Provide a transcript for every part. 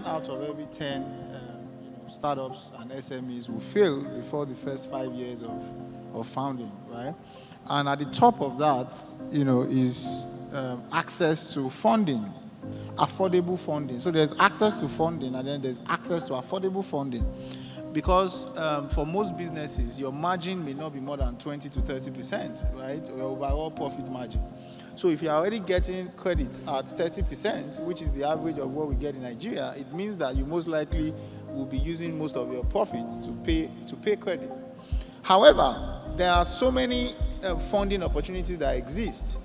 out of every 10 startups and SMEs will fail before the first 5 years of founding, right? And at the top of that, is access to funding, affordable funding. So there's access to funding, and then there's access to affordable funding. Because for most businesses, your margin may not be more than 20 to 30%, right? Or your overall profit margin. So if you're already getting credit at 30%, which is the average of what we get in Nigeria, it means that you most likely will be using most of your profits to pay credit. However, there are so many funding opportunities that exist.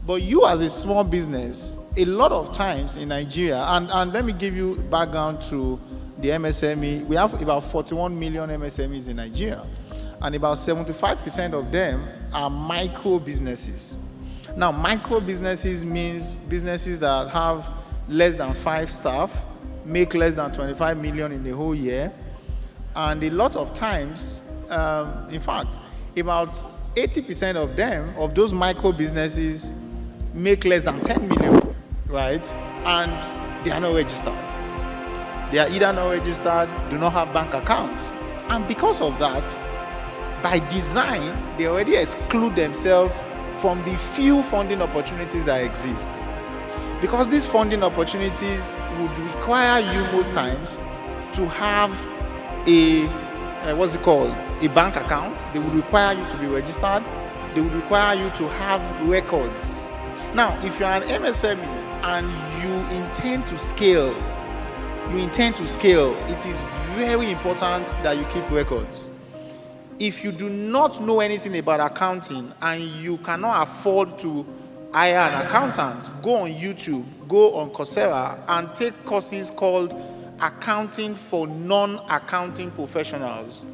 But you as a small business, a lot of times in Nigeria, and let me give you background to the MSME. We have about 41 million MSMEs in Nigeria, and about 75% of them are micro businesses. Now, micro businesses means businesses that have less than 5 staff, make less than 25 million in the whole year, and a lot of times, in fact, about 80% of them, of those micro businesses, make less than 10 million, right? And they are not registered. They are either not registered, do not have bank accounts. And because of that, by design, they already exclude themselves from the few funding opportunities that exist. Because these funding opportunities would require you most times to have a bank account. They would require you to be registered. They would require you to have records. Now, if you're an MSME and you intend to scale, it is very important that you keep records. If you do not know anything about accounting and you cannot afford to hire an accountant, go on YouTube, go on Coursera, and take courses called Accounting for Non-Accounting Professionals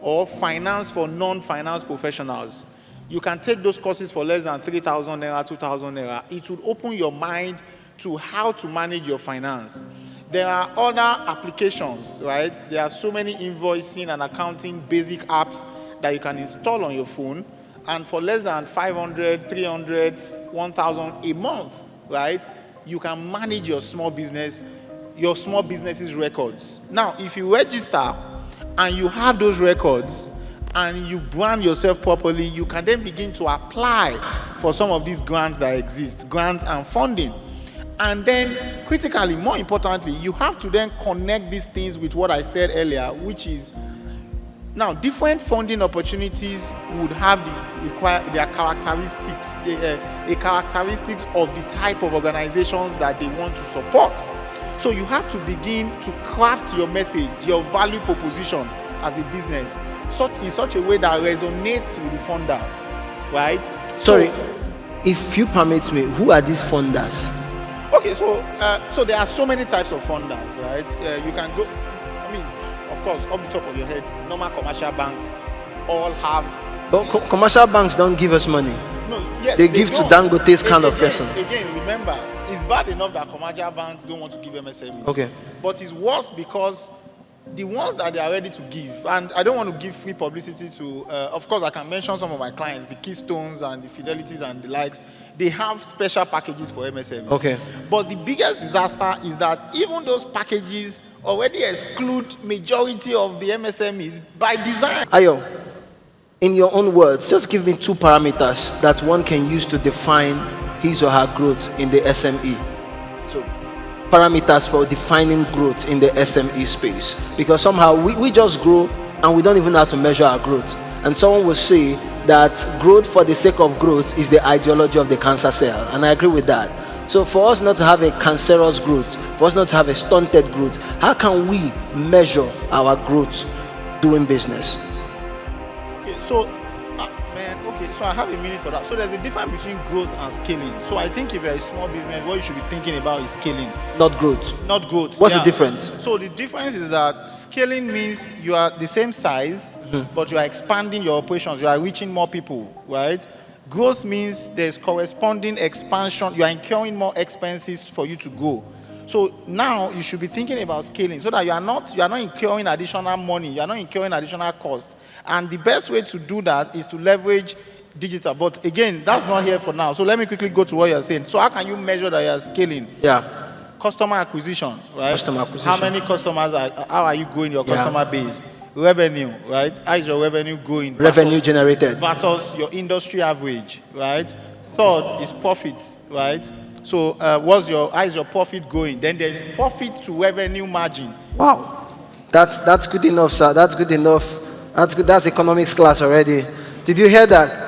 or Finance for Non-Finance Professionals. You can take those courses for less than 3,000 naira, 2,000 naira. It would open your mind to how to manage your finance. There are other applications, right? There are so many invoicing and accounting basic apps that you can install on your phone, and for less than 500, 300, 1,000 a month, right, you can manage your small business's records. Now, if you register and you have those records and you brand yourself properly, you can then begin to apply for some of these grants that exist, grants and funding. And then, critically, more importantly, you have to then connect these things with what I said earlier, which is, now, different funding opportunities would have their characteristics, a characteristic of the type of organizations that they want to support. So you have to begin to craft your message, your value proposition as a business, in such a way that resonates with the funders, right? Sorry, if you permit me, who are these funders? Okay, so there are so many types of funders, right? You can go, of course, off the top of your head, normal commercial banks all have. But commercial banks don't give us money. No, yes, they give to Dangote's kind of persons. Again, remember, it's bad enough that commercial banks don't want to give MSMEs. Okay. But it's worse because the ones that they are ready to give, and I don't want to give free publicity to, of course, I can mention some of my clients, the Keystones and the Fidelities and the likes. They have special packages for MSMEs. Okay. But the biggest disaster is that even those packages already exclude majority of the MSMEs by design. Ayo, in your own words, just give me 2 parameters that one can use to define his or her growth in the SME. So, parameters for defining growth in the SME space. Because somehow we just grow and we don't even know how to measure our growth. And someone will say that growth for the sake of growth is the ideology of the cancer cell. And I agree with that. So for us not to have a cancerous growth, for us not to have a stunted growth, how can we measure our growth doing business? Okay, so so I have a minute for that. So there's a difference between growth and scaling. So I think if you're a small business, what you should be thinking about is scaling. Not growth. Not growth. What's the difference? So the difference is that scaling means you are the same size, but you are expanding your operations. You are reaching more people, right? Growth means there's corresponding expansion. You are incurring more expenses for you to grow. So now you should be thinking about scaling so that you are not incurring additional money. You are not incurring additional cost. And the best way to do that is to leverage digital. But again, that's not here for now. So let me quickly go to what you're saying. So how can you measure that you're scaling? Yeah. customer acquisition, right? Customer acquisition. How many customers how are you growing your customer base? Revenue, right? How is your revenue growing? Revenue generated. Versus your industry average, right? Third is profit, right? So how is your profit growing? Then there's profit to revenue margin. Wow. That's good enough, sir. That's good enough. That's good. That's economics class already. Did you hear that?